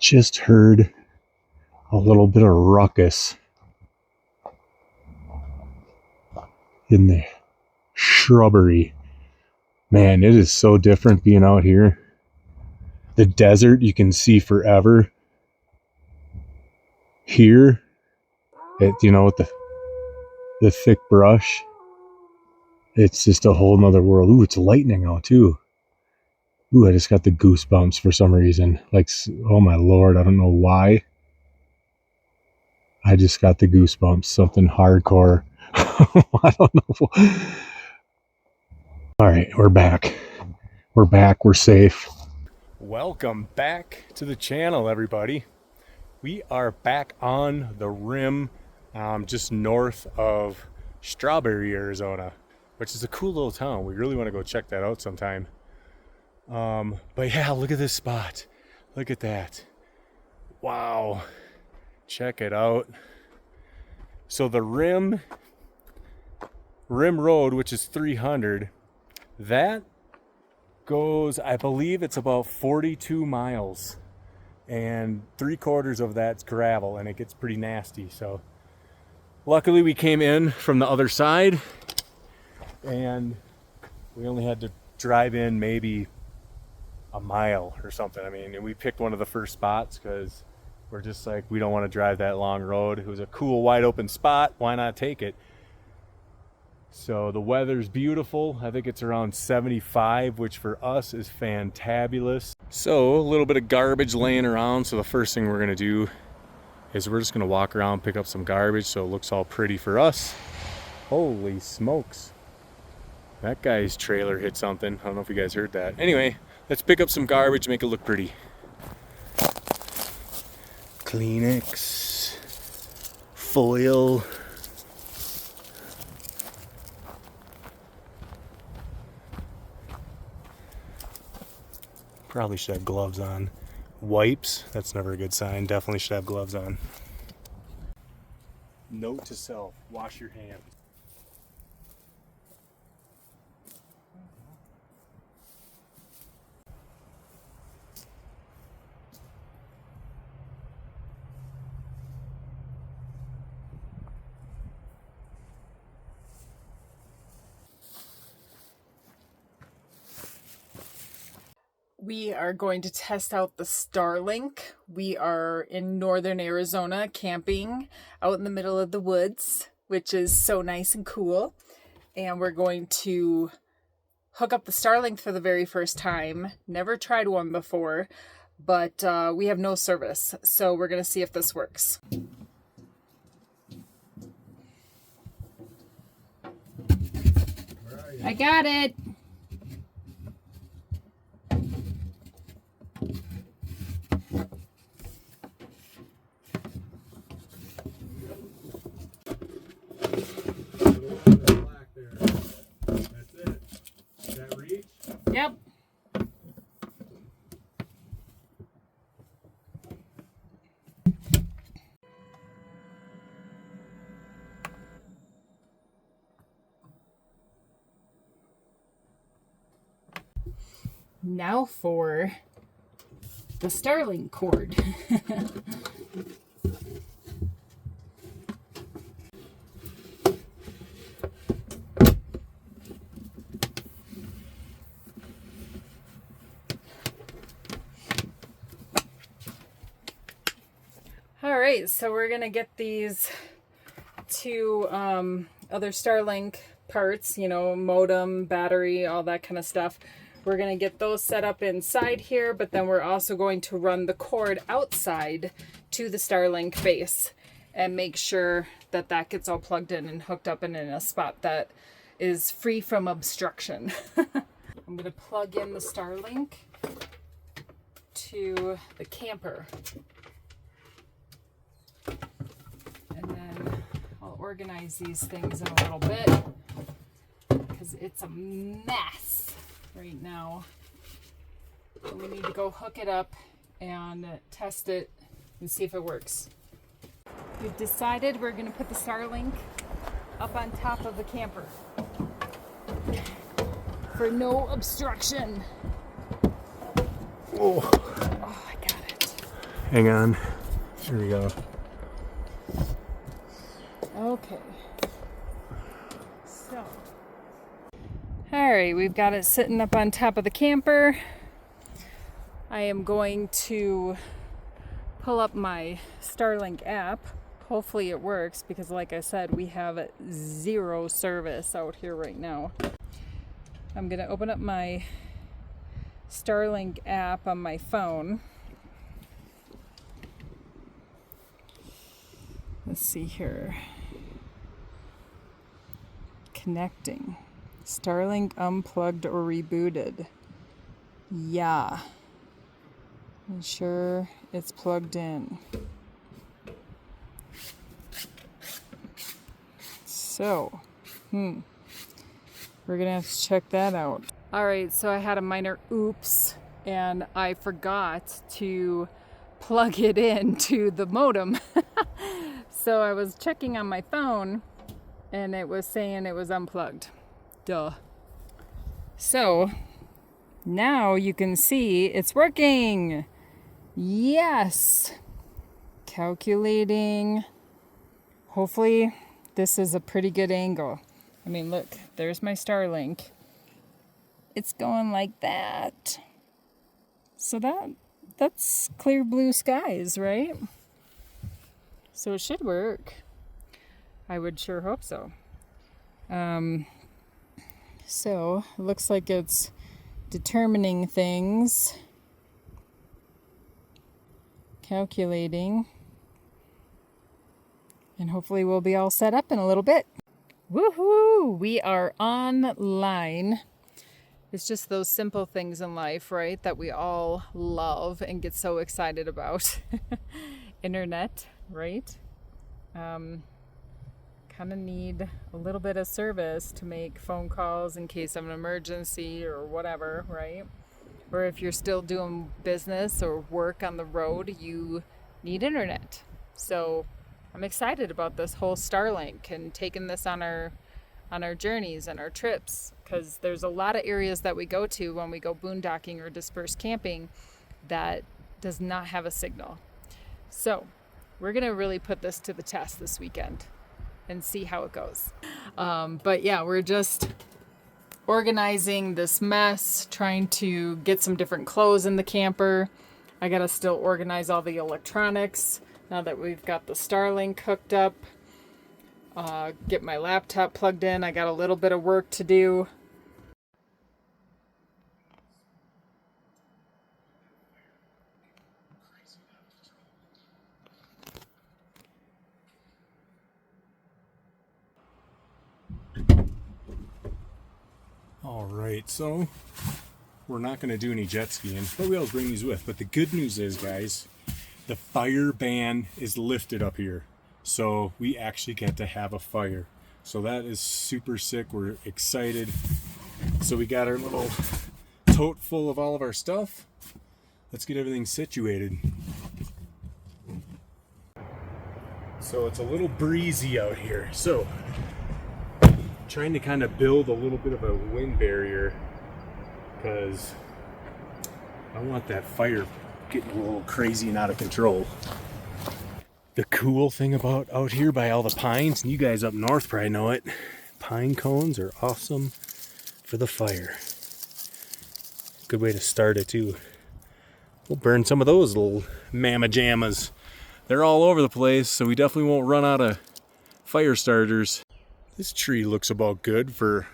just heard a little bit of ruckus in the shrubbery. Man, it is so different being out here. The desert you can see forever. Here, with the thick brush, it's just a whole nother world. Ooh, it's lightning out too. Ooh, I just got the goosebumps for some reason. Like, oh my Lord, I don't know why. I just got the goosebumps. Something hardcore. I don't know. All right, we're back. We're back. We're safe. Welcome back to the channel, everybody. We are back on the rim, just north of Strawberry, Arizona, which is a cool little town. We really want to go check that out sometime. But yeah, look at this spot. Look at that. Wow. Check it out. So the rim road, which is 300, that goes, I believe it's about 42 miles, and 3/4 of that's gravel, and it gets pretty nasty. So luckily we came in from the other side, and we only had to drive in maybe a mile or something. I mean, we picked one of the first spots because we're just like, we don't want to drive that long road. It was a cool, wide open spot. Why not take it? So the weather's beautiful. I think it's around 75, which for us is fantabulous. So a little bit of garbage laying around. So the first thing we're going to do is we're just going to walk around, pick up some garbage so it looks all pretty for us. Holy smokes. That guy's trailer hit something. I don't know if you guys heard that. Anyway, let's pick up some garbage, make it look pretty. Kleenex, foil. Probably should have gloves on. Wipes, that's never a good sign. Definitely should have gloves on. Note to self, wash your hands. We are going to test out the Starlink. We are in northern Arizona camping out in the middle of the woods, which is so nice and cool. And we're going to hook up the Starlink for the very first time. Never tried one before, but we have no service. So we're going to see if this works. I got it. Yep. Now for the Starlink cord. All right, so we're gonna get these two other Starlink parts, modem, battery, all that kind of stuff. We're gonna get those set up inside here, but then we're also going to run the cord outside to the Starlink base and make sure that that gets all plugged in and hooked up and in a spot that is free from obstruction. I'm gonna plug in the Starlink to the camper. And then I'll organize these things in a little bit because it's a mess right now. So we need to go hook it up and test it and see if it works. We've decided we're going to put the Starlink up on top of the camper for no obstruction. Oh, I got it. Hang on. Here we go. Okay. So. Alright, we've got it sitting up on top of the camper. I am going to pull up my Starlink app. Hopefully it works because like I said, we have zero service out here right now. I'm going to open up my Starlink app on my phone. Let's see here. Connecting. Starlink unplugged or rebooted. Yeah. Ensure it's plugged in. So, we're gonna have to check that out. Alright, so I had a minor oops and I forgot to plug it into the modem. So I was checking on my phone and it was saying it was unplugged. Duh. So now you can see it's working. Yes. Calculating. Hopefully this is a pretty good angle. I mean, look, there's my Starlink. It's going like that. So that's clear blue skies, right? So it should work. I would sure hope so. So it looks like it's determining things. Calculating. And hopefully we'll be all set up in a little bit. Woohoo! We are online. It's just those simple things in life, right? That we all love and get so excited about. Internet, right? Kind of need a little bit of service to make phone calls in case of an emergency or whatever, right? Or if you're still doing business or work on the road, you need internet. So I'm excited about this whole Starlink and taking this on our journeys and our trips, because there's a lot of areas that we go to when we go boondocking or dispersed camping that does not have a signal. So we're gonna really put this to the test this weekend and see how it goes. But yeah, we're just organizing this mess, trying to get some different clothes in the camper. I gotta still organize all the electronics now that we've got the Starlink hooked up. Get my laptop plugged in. I got a little bit of work to do. All right, so we're not going to do any jet skiing, but we always bring these with. But the good news is, guys, the fire ban is lifted up here. So we actually get to have a fire. So that is super sick. We're excited. So we got our little tote full of all of our stuff. Let's get everything situated. So it's a little breezy out here. So trying to kind of build a little bit of a wind barrier because I don't want that fire getting a little crazy and out of control. The cool thing about out here by all the pines, and you guys up north probably know it, pine cones are awesome for the fire. Good way to start it too. We'll burn some of those little mamma jammas. They're all over the place, so we definitely won't run out of fire starters. This tree looks about good for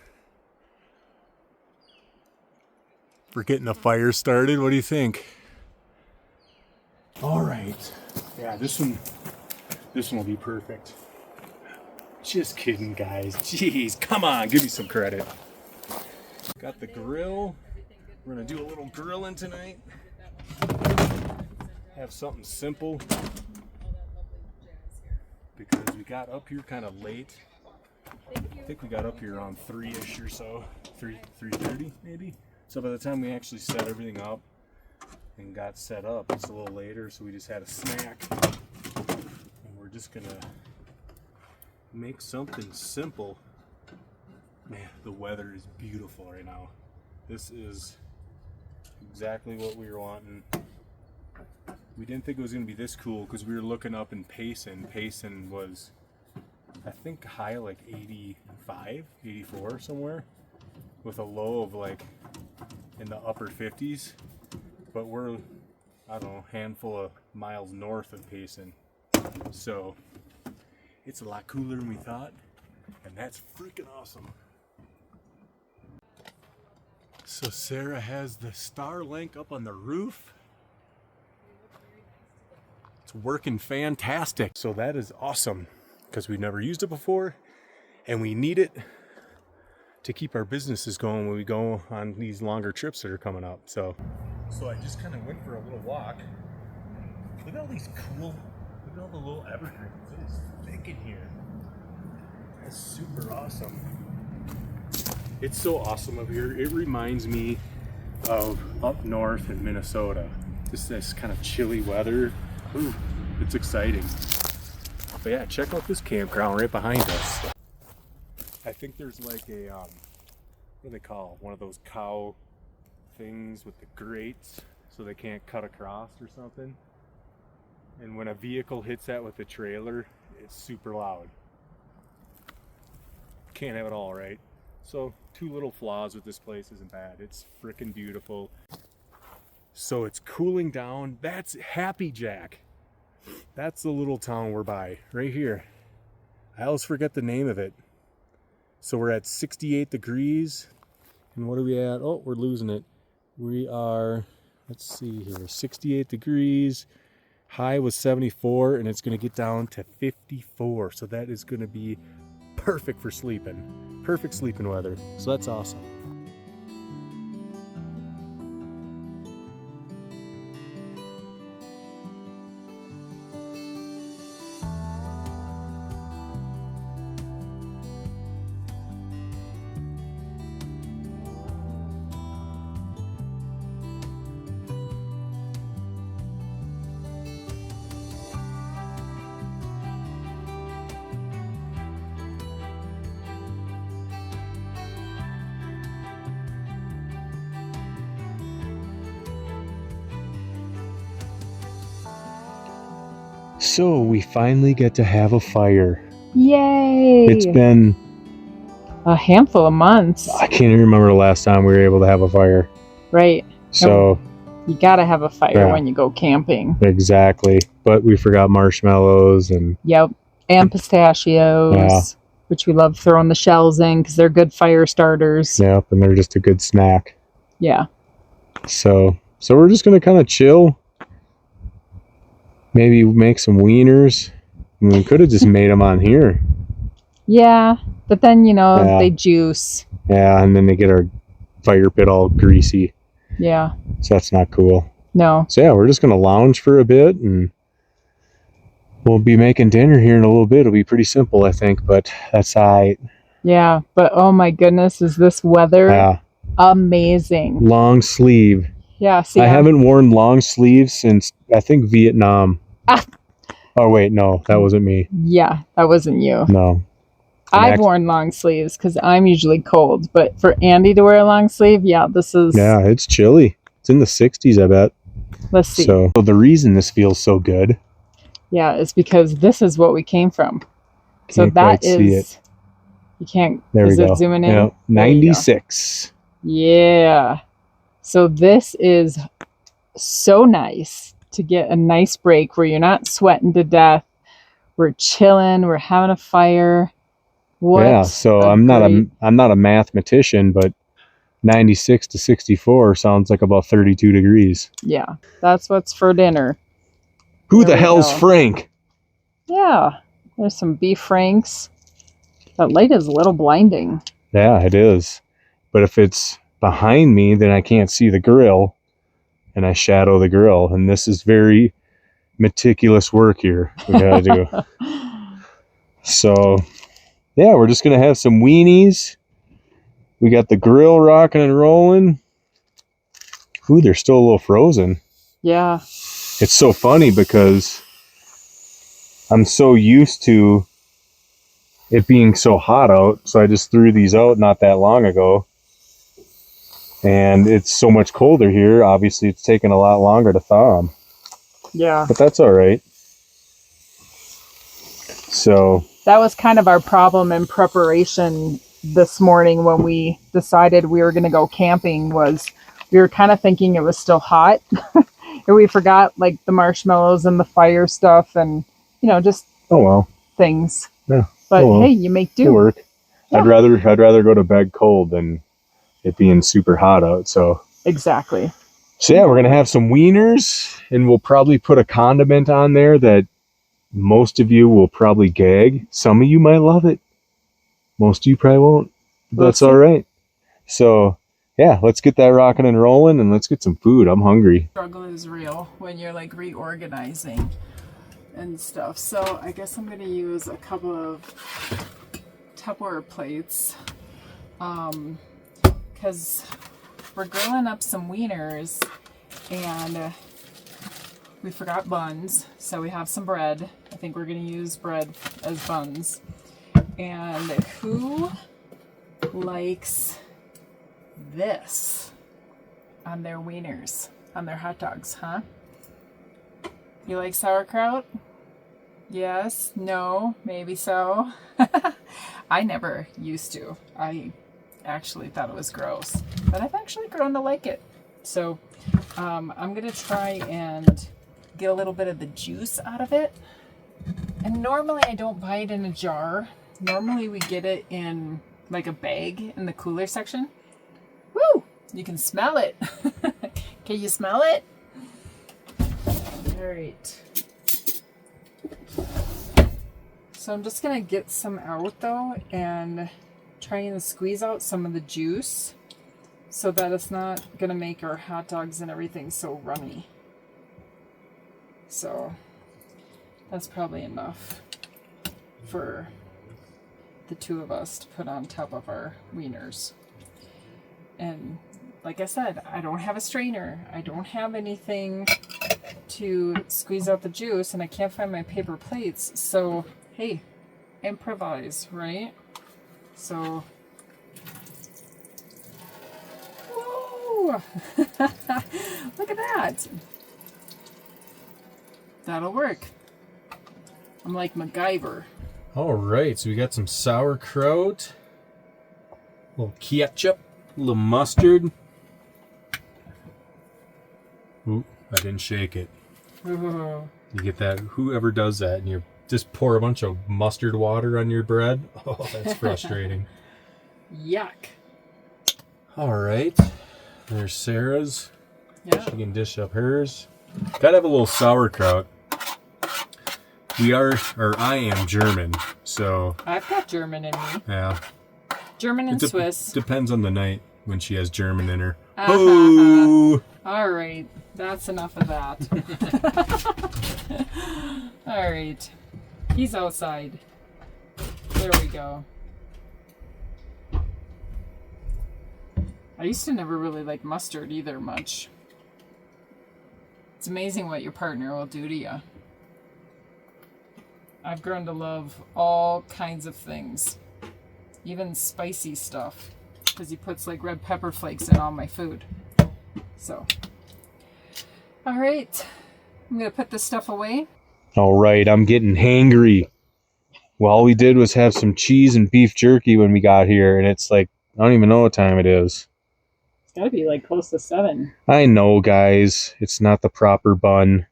getting a fire started. What do you think? All right. Yeah, this one will be perfect. Just kidding, guys. Jeez, come on, give me some credit. Got the grill. We're gonna do a little grilling tonight. Have something simple because we got up here kind of late. I think we got up here around 3-ish or so, 3:30 maybe. So by the time we actually set everything up and got set up, it's a little later. So we just had a snack, and we're just gonna make something simple. Man, the weather is beautiful right now. This is exactly what we were wanting. We didn't think it was going to be this cool because we were looking up in Payson. Payson was, I think, high like 85, 84 somewhere, with a low of like in the upper 50s. But we're, I don't know, a handful of miles north of Payson. So it's a lot cooler than we thought, and that's freaking awesome. So Sarah has the Starlink up on the roof. It's working fantastic. So that is awesome because we've never used it before and we need it to keep our businesses going when we go on these longer trips that are coming up. So I just kind of went for a little walk. Look at all these cool, look at all the little evergreens. It is thick in here. That's super awesome. It's so awesome up here. It reminds me of up north in Minnesota. Just this kind of chilly weather. Ooh, it's exciting. But yeah, check out this campground right behind us. I think there's like a, what do they call? One of those cow things with the grates so they can't cut across or something. And when a vehicle hits that with a trailer, it's super loud. Can't have it all, right? So, two little flaws with this place isn't bad. It's freaking beautiful. So it's cooling down. That's Happy Jack. That's the little town we're by, right here. I always forget the name of it. So we're at 68 degrees. And what are we at? Oh, we're losing it. We are, let's see here, 68 degrees. High was 74, and it's going to get down to 54. So that is going to be perfect for sleeping. Perfect sleeping weather. So that's awesome. So we finally get to have a fire. Yay! It's been a handful of months. I can't even remember the last time we were able to have a fire. Right. So you gotta have a fire when you go camping. Exactly. But we forgot marshmallows and yep, and pistachios, which we love throwing the shells in because they're good fire starters. Yep, and they're just a good snack. Yeah. So we're just gonna kind of chill. Maybe make some wieners. I mean, we could have just made them on here. Yeah, but then, you know, they juice. Yeah, and then they get our fire pit all greasy. Yeah. So that's not cool. No. So yeah, we're just going to lounge for a bit, and we'll be making dinner here in a little bit. It'll be pretty simple, I think, but that's all right. Yeah, but oh my goodness, is this weather amazing. Long sleeve. Yeah, see, I haven't worn long sleeves since, I think, Vietnam. Oh, wait, no, that wasn't me. Yeah, that wasn't you. No. I've worn long sleeves because I'm usually cold, but for Andy to wear a long sleeve, yeah, this is... Yeah, it's chilly. It's in the 60s, I bet. Let's see. So the reason this feels so good... Yeah, is because this is what we came from. So that is... See it. You can't... There we go. Is it zooming in? Yep, 96. Yeah. So this is so nice to get a nice break where you're not sweating to death. We're chilling. We're having a fire. Yeah, so I'm not a mathematician, but 96 to 64 sounds like about 32 degrees. Yeah, that's what's for dinner. Who the hell's Frank? Yeah, there's some beef franks. That light is a little blinding. Yeah, it is. But if it's behind me, then I can't see the grill, and I shadow the grill. And this is very meticulous work here we gotta do. So, yeah, we're just gonna have some weenies. We got the grill rocking and rolling. Ooh, they're still a little frozen. Yeah. It's so funny because I'm so used to it being so hot out, so I just threw these out not that long ago. And it's so much colder here. Obviously, it's taking a lot longer to thaw them. Yeah. but that's all right. So That was kind of our problem in preparation this morning when we decided we were going to go camping was we were kind of thinking it was still hot and we forgot like the marshmallows and the fire stuff and just oh well. things. Yeah. But oh well. hey, you make do. It'll work. Yeah. I'd rather go to bed cold than it being super hot out. So Exactly. So yeah, we're gonna have some wieners, and we'll probably put a condiment on there that most of you will probably gag. Some of you might love it. Most of you probably won't. But that's all right. So yeah, let's get that rocking and rolling, and let's get some food. I'm hungry. Struggle is real when you're like reorganizing and stuff. So I guess I'm gonna use a couple of Tupperware plates, because we're grilling up some wieners and we forgot buns, so we have some bread. I think we're going to use bread as buns. And who likes this on their wieners, on their hot dogs, huh? You like sauerkraut? Yes? No? Maybe so? I never used to. I actually thought it was gross, but I've actually grown to like it. So I'm gonna try and get a little bit of the juice out of it. And normally I don't buy it in a jar. Normally we get it in like a bag in the cooler section. Woo! You can smell it. Can you smell it? All right. So I'm just gonna get some out though and try and squeeze out some of the juice so that it's not gonna make our hot dogs and everything so runny. So that's probably enough for the two of us to put on top of our wieners. And like I said, I don't have a strainer. I don't have anything to squeeze out the juice, and I can't find my paper plates. So, hey, improvise, right? So, whoa! Look at that. That'll work. I'm like MacGyver. All right, so we got some sauerkraut, a little ketchup, a little mustard. Ooh, I didn't shake it. Ooh. You get that? Whoever does that, and you just pour a bunch of mustard water on your bread. Oh, that's frustrating. Yuck. All right, there's Sarah's. Yeah. She can dish up hers. Gotta have a little sauerkraut. I am German, so. I've got German in me. Yeah. German and Swiss. Depends on the night when she has German in her. All right, that's enough of that. All right, he's outside. There we go. I used to never really like mustard either much. It's amazing what your partner will do to you. I've grown to love all kinds of things, even spicy stuff, because he puts like red pepper flakes in all my food. So, all right, I'm gonna put this stuff away. All right, I'm getting hangry. Well, all we did was have some cheese and beef jerky when we got here, and it's like, I don't even know what time it is. It's gotta be like close to 7. I know, guys. It's not the proper bun.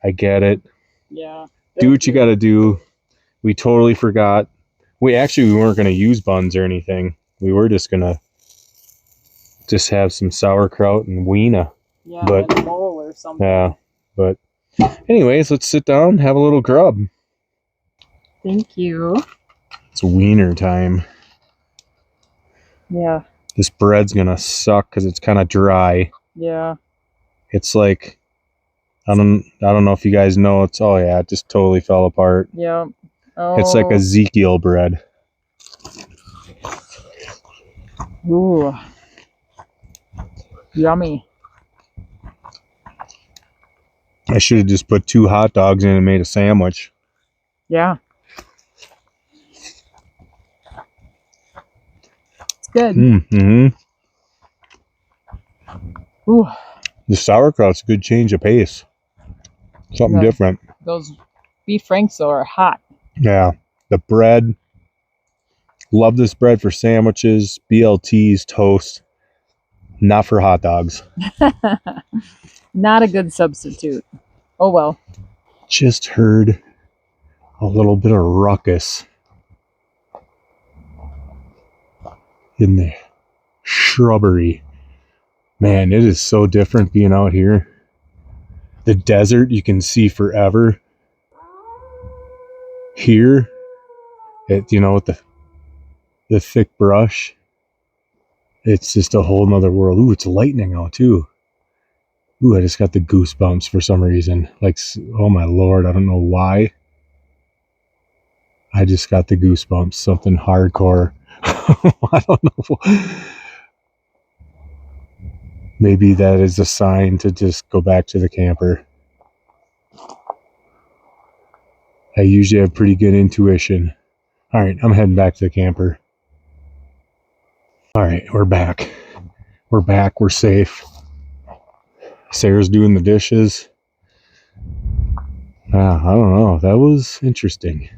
I get it. Yeah. Do what you gotta do. We totally forgot. We weren't gonna use buns or anything. We were just gonna have some sauerkraut and wiener. Yeah, but in a bowl or something. Yeah, but anyways, let's sit down, have a little grub. Thank you. It's wiener time. Yeah. This bread's gonna suck because it's kind of dry. Yeah. It's like, I don't know if you guys know. It just totally fell apart. Yeah. Oh. It's like Ezekiel bread. Ooh. Yummy. I should have just put 2 hot dogs in and made a sandwich. Yeah. It's good. Mm-hmm. Ooh. The sauerkraut's a good change of pace. Something different. Those beef franks though are hot. Yeah. The bread. Love this bread for sandwiches, BLTs, toast. Not for hot dogs. Not a good substitute. Oh well. Just heard a little bit of ruckus in the shrubbery. Man, it is so different being out here. The desert you can see forever. Here, with the thick brush, it's just a whole nother world. Ooh, it's lightning out too. Ooh, I just got the goosebumps for some reason. Like, oh my Lord, I don't know why. I just got the goosebumps. Something hardcore. I don't know. Maybe that is a sign to just go back to the camper. I usually have pretty good intuition. All right, I'm heading back to the camper. All right, we're back. We're back. We're safe. Sarah's doing the dishes. I don't know. That was interesting.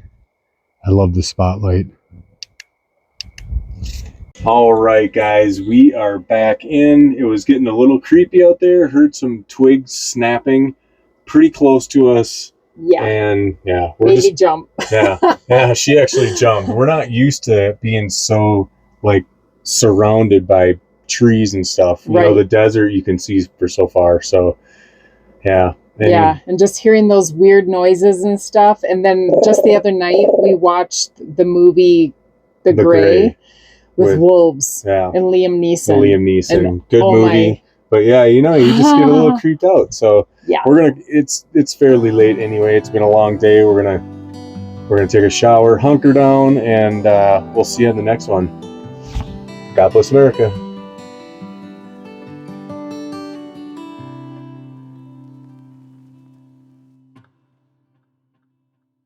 I love the spotlight. All right, guys, we are back in. It was getting a little creepy out there. Heard some twigs snapping pretty close to us. Yeah. And yeah, Baby jump. yeah, she actually jumped. We're not used to being so like surrounded by trees and stuff. You know, the desert you can see for so far. So yeah. And just hearing those weird noises and stuff. And then just the other night we watched the movie The Gray with wolves and Liam Neeson. And good movie. But yeah, you just get a little creeped out. So yeah, it's fairly late anyway. It's been a long day. We're gonna take a shower, hunker down, and we'll see you in the next one. God bless America.